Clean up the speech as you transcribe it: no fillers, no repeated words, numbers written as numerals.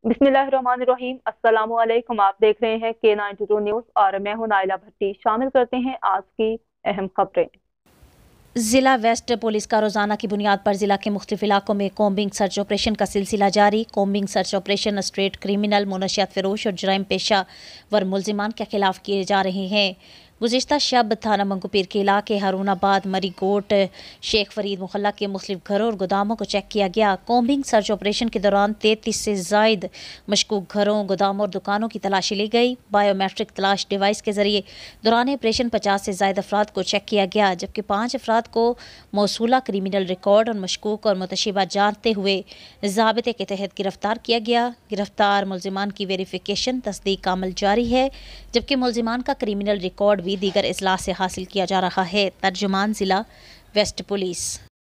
बिस्मिल्लाहिर्रहमानिर्रहीम। अस्सलामु अलैकुम। आप देख रहे हैं K92 न्यूज़ और मैं हूं नाइला भट्टी। शामिल करते हैं आज की अहम खबरें। जिला वेस्ट पुलिस का रोजाना की बुनियाद पर जिला के मुख्तलिफ इलाकों में कॉम्बिंग सर्च ऑपरेशन का सिलसिला जारी। Combing search operation street criminal, मुनशियात फरोश और जराइम पेशा वर मुलजिमान के खिलाफ किए जा रहे हैं। गुज़िश्ता शब थाना मंगूपीर के इलाके हारूनाबाद, मरीगोट, शेख फरीद मोहल्ला के मुख्तलिफ घरों और गोदामों को चेक किया गया। कॉम्बिंग सर्च ऑपरेशन के दौरान 33 से जायद मशकूक घरों, गोदामों और दुकानों की तलाशी ली गई। बायोमेट्रिक तलाश डिवाइस के जरिए दौरान ऑपरेशन 50 से जायद अफराद को चेक किया गया, जबकि 5 अफराद को मौसूला क्रिमिनल रिकॉर्ड और मशकूक और मुतशिबा जानते हुए ज़ाबिते के तहत गिरफ्तार किया गया। गिरफ्तार मुलजिमान की वेरिफिकेशन तस्दीक का अमल जारी है, जबकि मुलजिमान का क्रिमिनल रिकॉर्ड भी दीगर इजलास से हासिल किया जा रहा है। तर्जुमान जिला वेस्ट पुलिस।